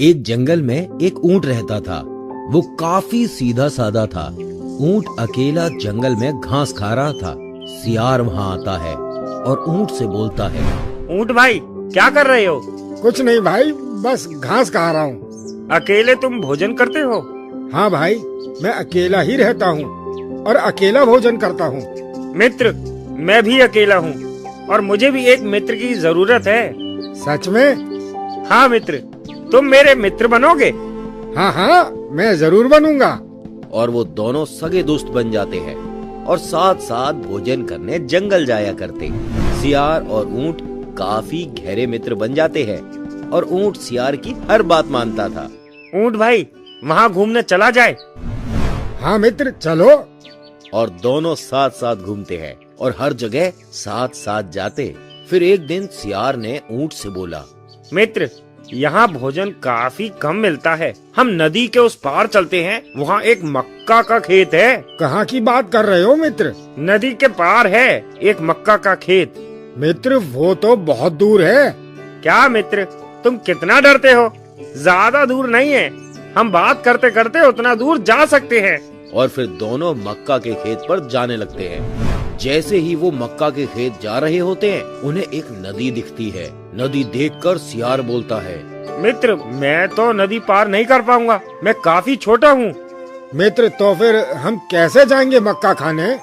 एक जंगल में एक ऊंट रहता था। वो काफी सीधा साधा था। ऊंट अकेला जंगल में घास खा रहा था। सियार वहाँ आता है और ऊंट से बोलता है, ऊंट भाई क्या कर रहे हो? कुछ नहीं भाई, बस घास खा रहा हूँ। अकेले तुम भोजन करते हो? हाँ भाई, मैं अकेला ही रहता हूँ और अकेला भोजन करता हूँ। मित्र, मैं भी अकेला हूँ और मुझे भी एक मित्र की जरूरत है। सच में? हाँ मित्र, तुम मेरे मित्र बनोगे? हाँ हाँ, मैं जरूर बनूंगा। और वो दोनों सगे दोस्त बन जाते हैं और साथ साथ भोजन करने जंगल जाया करते। सियार और ऊंट काफी गहरे मित्र बन जाते हैं और ऊंट सियार की हर बात मानता था। ऊंट भाई, वहाँ घूमने चला जाए? हाँ मित्र, चलो। और दोनों साथ साथ घूमते हैं और हर जगह साथ साथ जाते। फिर एक दिन सियार ने ऊंट से बोला, मित्र, यहाँ भोजन काफी कम मिलता है। हम नदी के उस पार चलते हैं, वहाँ एक मक्का का खेत है। कहाँ की बात कर रहे हो मित्र? नदी के पार है एक मक्का का खेत। मित्र, वो तो बहुत दूर है। क्या मित्र, तुम कितना डरते हो? ज्यादा दूर नहीं है, हम बात करते करते उतना दूर जा सकते हैं। और फिर दोनों मक्का के खेत पर जाने लगते हैं। जैसे ही वो मक्का के खेत जा रहे होते हैं, उन्हें एक नदी दिखती है। नदी देखकर सियार बोलता है, मित्र, मैं तो नदी पार नहीं कर पाऊंगा, मैं काफी छोटा हूँ। मित्र, तो फिर हम कैसे जाएंगे मक्का खाने?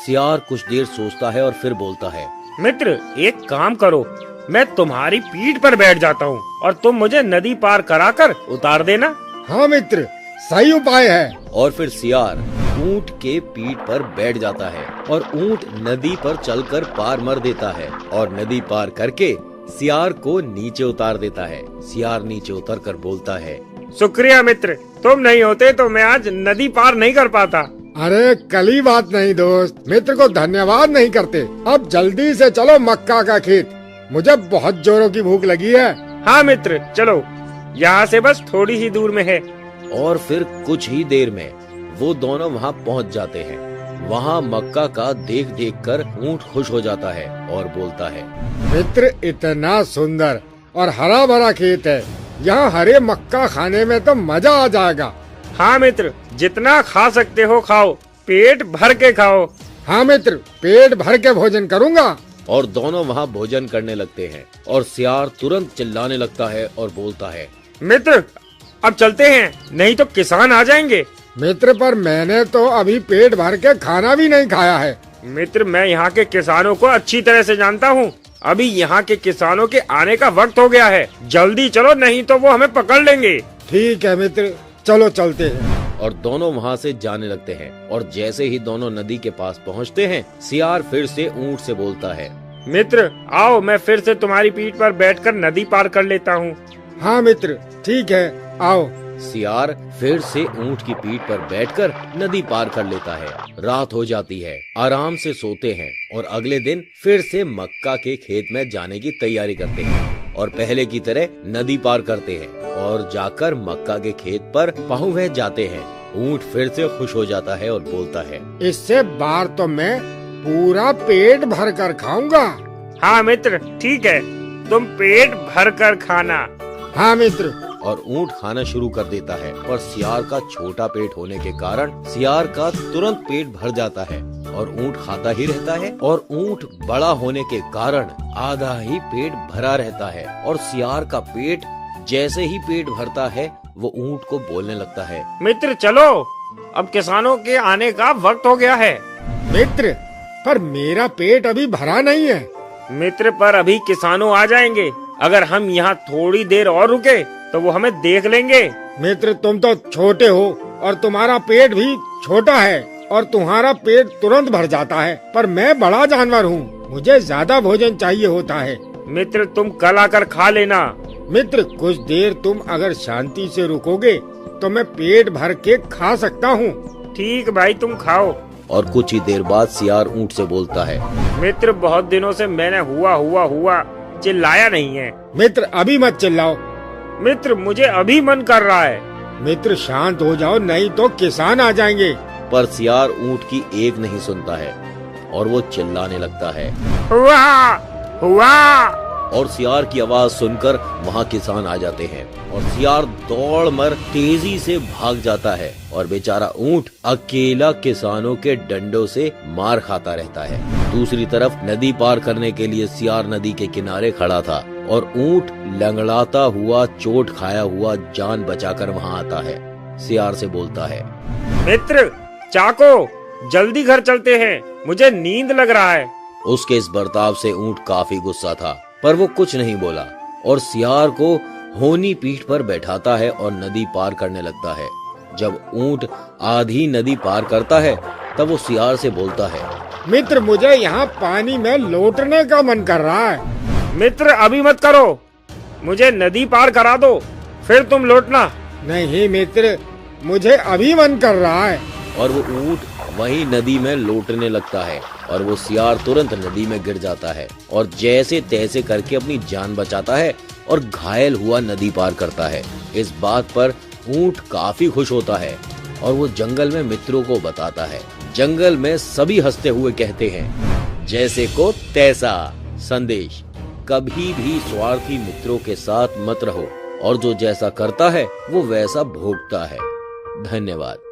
सियार कुछ देर सोचता है और फिर बोलता है, मित्र, एक काम करो, मैं तुम्हारी पीठ पर बैठ जाता हूँ और तुम मुझे नदी पार कराकर उतार देना। हाँ मित्र, सही उपाय है। और फिर सियार ऊंट के पीठ पर बैठ जाता है और ऊंट नदी पर चलकर पार मर देता है और नदी पार करके सियार को नीचे उतार देता है। सियार नीचे उतरकर बोलता है, शुक्रिया मित्र, तुम नहीं होते तो मैं आज नदी पार नहीं कर पाता। अरे कली बात नहीं दोस्त, मित्र को धन्यवाद नहीं करते। अब जल्दी से चलो मक्का का खेत, मुझे बहुत जोरों की भूख लगी है। हाँ मित्र, चलो, यहाँ से बस थोड़ी ही दूर में है। और फिर कुछ ही देर में वो दोनों वहाँ पहुँच जाते हैं। वहाँ मक्का का देख देख कर ऊंट खुश हो जाता है और बोलता है, मित्र, इतना सुंदर और हरा भरा खेत है, यहाँ हरे मक्का खाने में तो मजा आ जाएगा। हाँ मित्र, जितना खा सकते हो खाओ, पेट भर के खाओ। हाँ मित्र, पेट भर के भोजन करूँगा। और दोनों वहाँ भोजन करने लगते हैं और सियार तुरंत चिल्लाने लगता है और बोलता है, मित्र, अब चलते हैं, नहीं तो किसान आ जाएंगे। मित्र, पर मैंने तो अभी पेट भर के खाना भी नहीं खाया है। मित्र, मैं यहाँ के किसानों को अच्छी तरह से जानता हूँ। अभी यहाँ के किसानों के आने का वक्त हो गया है, जल्दी चलो, नहीं तो वो हमें पकड़ लेंगे। ठीक है मित्र, चलो चलते हैं। और दोनों वहाँ से जाने लगते हैं। और जैसे ही दोनों नदी के पास पहुँचते हैं, सियार फिर से ऊंट से बोलता है, मित्र, आओ, मैं फिर से तुम्हारी पीठ पर बैठकर नदी पार कर लेता हूँ। हाँ मित्र, ठीक है, आओ। सियार फिर से ऊंट की पीठ पर बैठकर नदी पार कर लेता है। रात हो जाती है, आराम से सोते हैं और अगले दिन फिर से मक्का के खेत में जाने की तैयारी करते हैं और पहले की तरह नदी पार करते हैं और जाकर मक्का के खेत पर पहुँच जाते हैं। ऊंट फिर से खुश हो जाता है और बोलता है, इससे बार तो मैं पूरा पेट भर कर खाऊंगा। हाँ मित्र, ठीक है, तुम पेट भर कर खाना। हाँ मित्र। और ऊंट खाना शुरू कर देता है। पर सियार का छोटा पेट होने के कारण सियार का तुरंत पेट भर जाता है और ऊंट खाता ही रहता है। और ऊंट बड़ा होने के कारण आधा ही पेट भरा रहता है। और सियार का पेट जैसे ही पेट भरता है, वो ऊंट को बोलने लगता है, मित्र चलो, अब किसानों के आने का वक्त हो गया है। मित्र, पर मेरा पेट अभी भरा नहीं है। मित्र, पर अभी किसानों आ जाएंगे, अगर हम यहाँ थोड़ी देर और रुके तो वो हमें देख लेंगे। मित्र, तुम तो छोटे हो और तुम्हारा पेट भी छोटा है और तुम्हारा पेट तुरंत भर जाता है, पर मैं बड़ा जानवर हूँ, मुझे ज्यादा भोजन चाहिए होता है। मित्र, तुम कल आकर खा लेना। मित्र, कुछ देर तुम अगर शांति से रुकोगे तो मैं पेट भर के खा सकता हूँ। ठीक भाई, तुम खाओ। और कुछ ही देर बाद सियार ऊंट से बोलता है, मित्र, बहुत दिनों से मैंने हुआ चिल्लाया नहीं है। मित्र, अभी मत चिल्लाओ। मित्र, मुझे अभी मन कर रहा है। मित्र, शांत हो जाओ, नहीं तो किसान आ जाएंगे। पर सियार ऊंट की एक नहीं सुनता है और वो चिल्लाने लगता है, हुआ हुआ। और सियार की आवाज सुनकर वहाँ किसान आ जाते हैं और सियार दौड़ मर तेजी से भाग जाता है और बेचारा ऊँट अकेला किसानों के डंडों से मार खाता रहता है। दूसरी तरफ नदी पार करने के लिए सियार नदी के किनारे खड़ा था और ऊँट लंगड़ाता हुआ चोट खाया हुआ जान बचाकर वहाँ आता है। सियार से बोलता है, मित्र चाको जल्दी घर चलते हैं, मुझे नींद लग रहा है। उसके इस बर्ताव से ऊँट काफी गुस्सा था, पर वो कुछ नहीं बोला और सियार को होनी पीठ पर बैठाता है और नदी पार करने लगता है। जब ऊँट आधी नदी पार करता है तब वो सियार से बोलता है, मित्र मुझे यहाँ पानी में लौटने का मन कर रहा है। मित्र अभी मत करो, मुझे नदी पार करा दो, फिर तुम लौटना। नहीं मित्र, मुझे अभी मन कर रहा है। और वो ऊँट वहीं नदी में लौटने लगता है और वो सियार तुरंत नदी में गिर जाता है और जैसे तैसे करके अपनी जान बचाता है और घायल हुआ नदी पार करता है। इस बात पर ऊँट काफी खुश होता है और वो जंगल में मित्रों को बताता है। जंगल में सभी हंसते हुए कहते हैं, जैसे को तैसा। संदेश, कभी भी स्वार्थी मित्रों के साथ मत रहो और जो जैसा करता है वो वैसा भोगता है। धन्यवाद।